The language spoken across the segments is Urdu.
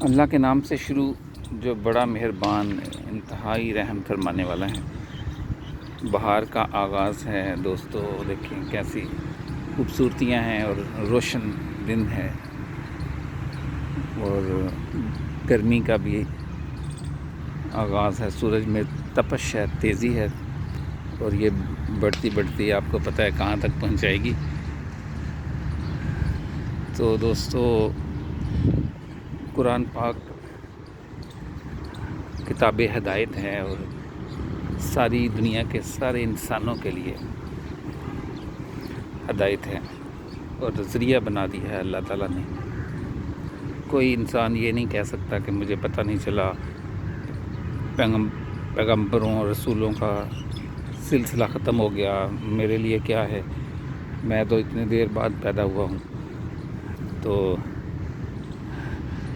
اللہ کے نام سے شروع، جو بڑا مہربان انتہائی رحم فرمانے والا ہے۔ بہار کا آغاز ہے دوستو، دیکھیں کیسی خوبصورتیاں ہیں اور روشن دن ہے، اور گرمی کا بھی آغاز ہے۔ سورج میں تپش ہے، تیزی ہے، اور یہ بڑھتی بڑھتی آپ کو پتہ ہے کہاں تک پہنچائے گی۔ تو دوستو، قرآن پاک کتاب ہدایت ہے، اور ساری دنیا کے سارے انسانوں کے لیے ہدایت ہے، اور ذریعہ بنا دیا ہے اللہ تعالیٰ نے۔ کوئی انسان یہ نہیں کہہ سکتا کہ مجھے پتہ نہیں چلا، پیغمبروں اور رسولوں کا سلسلہ ختم ہو گیا، میرے لیے کیا ہے، میں تو اتنے دیر بعد پیدا ہوا ہوں۔ تو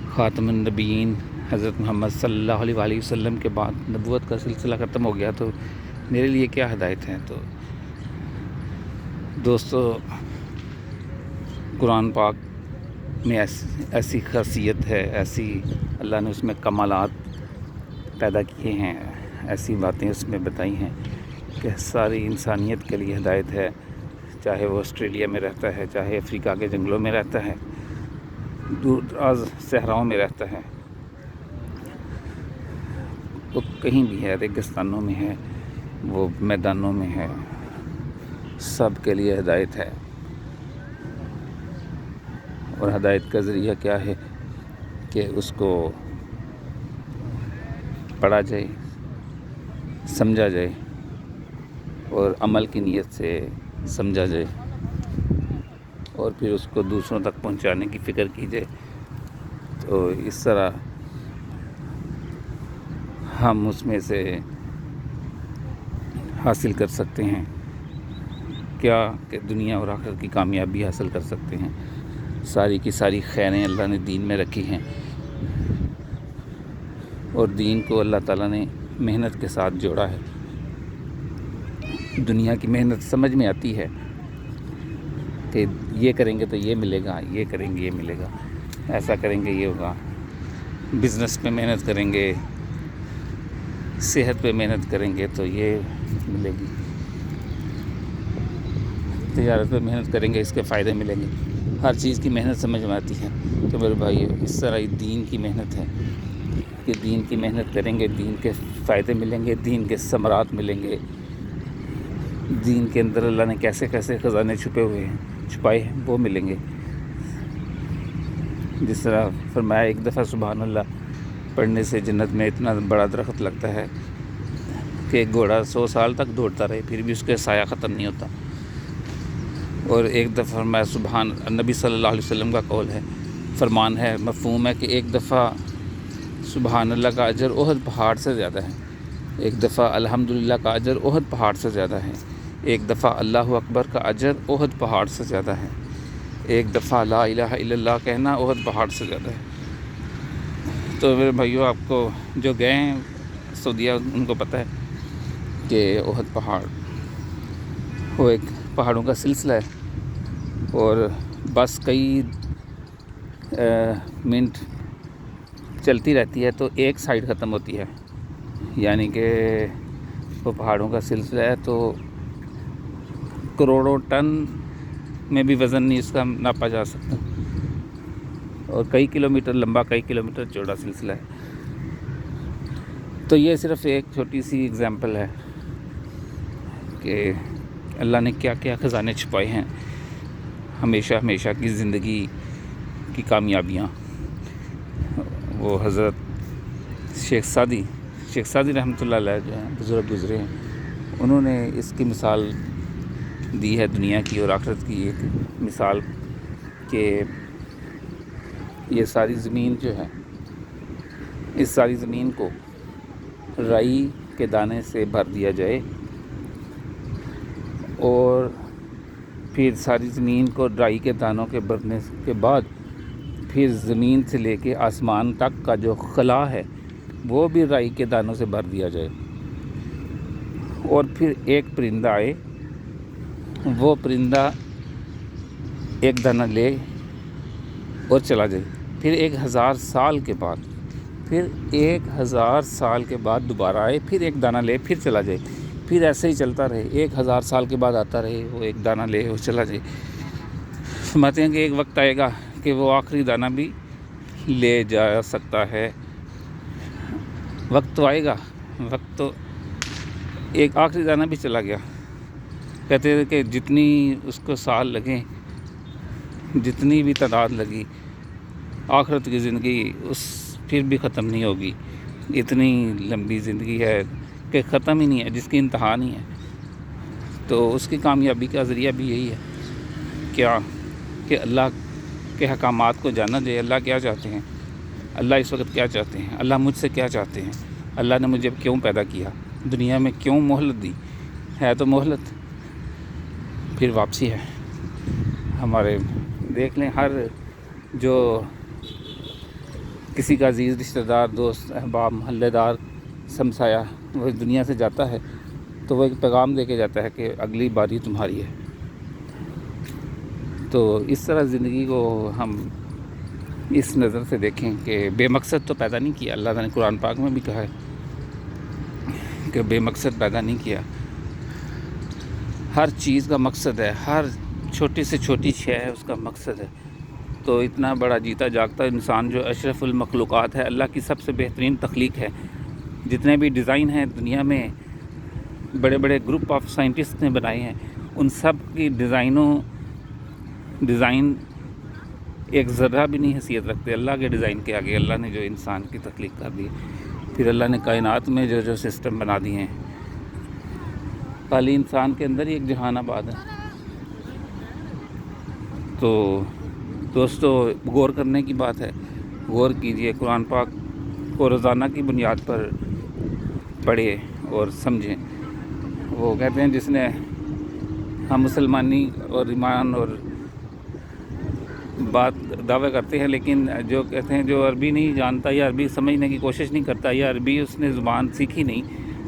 خاتم النبیین حضرت محمد صلی اللہ علیہ وآلہ وسلم کے بعد نبوت کا سلسلہ ختم ہو گیا، تو میرے لیے کیا ہدایت ہے۔ تو دوستو، قرآن پاک میں ایسی خاصیت ہے، ایسی اللہ نے اس میں کمالات پیدا کیے ہیں، ایسی باتیں اس میں بتائی ہیں کہ ساری انسانیت کے لیے ہدایت ہے، چاہے وہ آسٹریلیا میں رہتا ہے، چاہے افریقہ کے جنگلوں میں رہتا ہے، دور دراز صحراؤں میں رہتا ہے، وہ کہیں بھی ہے، ریگستانوں میں ہے، وہ میدانوں میں ہے، سب کے لیے ہدایت ہے۔ اور ہدایت کا ذریعہ کیا ہے کہ اس کو پڑھا جائے، سمجھا جائے، اور عمل کی نیت سے سمجھا جائے، اور پھر اس کو دوسروں تک پہنچانے کی فکر کی جائے۔ تو اس طرح ہم اس میں سے حاصل کر سکتے ہیں کیا کہ دنیا اور آخرت کی کامیابی حاصل کر سکتے ہیں۔ ساری کی ساری خیریں اللہ نے دین میں رکھی ہیں، اور دین کو اللہ تعالیٰ نے محنت کے ساتھ جوڑا ہے۔ دنیا کی محنت سمجھ میں آتی ہے کہ یہ کریں گے تو یہ ملے گا، یہ کریں گے یہ ملے گا، ایسا کریں گے یہ ہوگا۔ بزنس پہ محنت کریں گے، صحت پہ محنت کریں گے تو یہ ملے گی، تجارت پہ محنت کریں گے اس کے فائدے ملیں گے۔ ہر چیز کی محنت سمجھ میں آتی ہے۔ تو میرے بھائی، اس طرح ہی دین کی محنت ہے کہ دین کی محنت کریں گے، دین کے فائدے ملیں گے، دین کے ثمرات ملیں گے، دین کے اندر اللہ نے کیسے کیسے خزانے چھپائے ہیں وہ ملیں گے۔ جس طرح فرمایا، ایک دفعہ سبحان اللہ پڑھنے سے جنت میں اتنا بڑا درخت لگتا ہے کہ ایک گھوڑا 100 سال تک دوڑتا رہے پھر بھی اس کا سایہ ختم نہیں ہوتا۔ اور ایک دفعہ فرمایا، سبحان نبی صلی اللہ علیہ وسلم کا قول ہے، فرمان ہے، مفہوم ہے کہ ایک دفعہ سبحان اللہ کا اجر احد پہاڑ سے زیادہ ہے، ایک دفعہ الحمدللہ کا اجر احد پہاڑ سے زیادہ ہے، ایک دفعہ اللہ اکبر کا اجر احد پہاڑ سے زیادہ ہے، ایک دفعہ لا الہ الا اللہ کہنا احد پہاڑ سے زیادہ ہے۔ تو میرے بھائیو، آپ کو جو گئے ہیں سعودیہ ان کو پتہ ہے کہ احد پہاڑ وہ ایک پہاڑوں کا سلسلہ ہے، اور بس کئی منٹ چلتی رہتی ہے تو ایک سائیڈ ختم ہوتی ہے، یعنی کہ وہ پہاڑوں کا سلسلہ ہے تو کروڑوں ٹن میں بھی وزن نہیں اس کا ناپا جا سکتا، اور کئی کلومیٹر لمبا، کئی کلومیٹر چوڑا سلسلہ ہے۔ تو یہ صرف ایک چھوٹی سی اگزامپل ہے کہ اللہ نے کیا کیا خزانے چھپائے ہیں، ہمیشہ ہمیشہ کی زندگی کی کامیابیاں۔ وہ حضرت شیخ سعدی رحمۃ اللہ علیہ جو ہیں، بزرگ گزرے ہیں، انہوں نے اس کی مثال دی ہے دنیا کی اور آخرت کی ایک مثال کہ یہ ساری زمین جو ہے، اس ساری زمین کو رائی کے دانے سے بھر دیا جائے، اور پھر ساری زمین کو رائی کے دانوں کے بھرنے کے بعد پھر زمین سے لے کے آسمان تک کا جو خلا ہے وہ بھی رائی کے دانوں سے بھر دیا جائے، اور پھر ایک پرندہ آئے، وہ پرندہ ایک دانہ لے اور چلا جائے، پھر 1000 سال کے بعد، پھر 1000 سال کے بعد دوبارہ آئے، پھر ایک دانہ لے پھر چلا جائے، پھر ایسے ہی چلتا رہے، 1000 سال کے بعد آتا رہے، وہ ایک دانہ لے وہ چلا جائے۔ فرماتے ہیں کہ ایک وقت آئے گا کہ وہ آخری دانہ بھی لے جا سکتا ہے۔ وقت تو آئے گا، وقت تو ایک آخری دانہ بھی چلا گیا۔ کہتے ہیں کہ جتنی اس کو سال لگیں، جتنی بھی تعداد لگی، آخرت کی زندگی اس پھر بھی ختم نہیں ہوگی۔ اتنی لمبی زندگی ہے کہ ختم ہی نہیں ہے، جس کی انتہا نہیں ہے۔ تو اس کی کامیابی کا ذریعہ بھی یہی ہے کیا کہ اللہ کے احکامات کو جانا جائے۔ اللہ کیا چاہتے ہیں، اللہ اس وقت کیا چاہتے ہیں، اللہ مجھ سے کیا چاہتے ہیں، اللہ نے مجھے کیوں پیدا کیا، دنیا میں کیوں مہلت دی ہے، تو مہلت پھر واپسی ہے ہمارے۔ دیکھ لیں، ہر جو کسی کا عزیز رشتہ دار، دوست، احباب، محلے دار، سمسایہ وہ دنیا سے جاتا ہے تو وہ ایک پیغام دے کے جاتا ہے کہ اگلی باری تمہاری ہے۔ تو اس طرح زندگی کو ہم اس نظر سے دیکھیں کہ بے مقصد تو پیدا نہیں کیا۔ اللہ نے قرآن پاک میں بھی کہا ہے کہ بے مقصد پیدا نہیں کیا، ہر چیز کا مقصد ہے، ہر چھوٹی سے چھوٹی شے ہے اس کا مقصد ہے۔ تو اتنا بڑا جیتا جاگتا انسان جو اشرف المخلوقات ہے، اللہ کی سب سے بہترین تخلیق ہے، جتنے بھی ڈیزائن ہیں دنیا میں بڑے بڑے گروپ آف سائنٹسٹ نے بنائے ہیں، ان سب کی ڈیزائن ایک ذرہ بھی نہیں حیثیت رکھتے اللہ کے ڈیزائن کے آگے۔ اللہ نے جو انسان کی تخلیق کر دی، پھر اللہ نے کائنات میں جو سسٹم بنا دیے ہیں، خالی انسان کے اندر ہی ایک جہان آباد ہے۔ تو دوستو، غور کرنے کی بات ہے، غور کیجئے، قرآن پاک کو روزانہ کی بنیاد پر پڑھیں اور سمجھیں۔ وہ کہتے ہیں جس نے ہم مسلمانی اور ایمان اور بات دعویٰ کرتے ہیں، لیکن جو کہتے ہیں جو عربی نہیں جانتا یا عربی سمجھنے کی کوشش نہیں کرتا یا عربی اس نے زبان سیکھی نہیں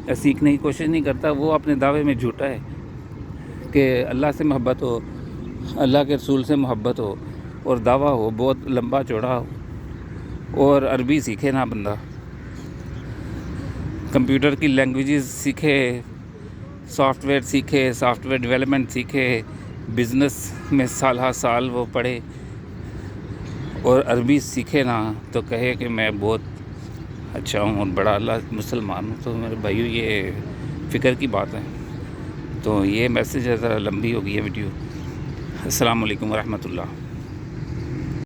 یا سیکھنے کی کوشش نہیں کرتا، وہ اپنے دعوے میں جھوٹا ہے کہ اللہ سے محبت ہو، اللہ کے رسول سے محبت ہو اور دعویٰ ہو بہت لمبا چوڑا ہو، اور عربی سیکھے نہ بندہ، کمپیوٹر کی لینگویجز سیکھے، سافٹ ویئر سیکھے، سافٹ ویئر ڈیولپمنٹ سیکھے، بزنس میں سالہ سال وہ پڑھے اور عربی سیکھے نہ، تو کہے کہ میں بہت اچھا ہوں اور بڑا اللہ مسلمان ہوں۔ تو میرے بھائیو، یہ فکر کی بات ہے۔ تو یہ میسیج ہے، ذرا لمبی ہو گئی ہے ویڈیو۔ السلام علیکم ورحمۃ اللہ۔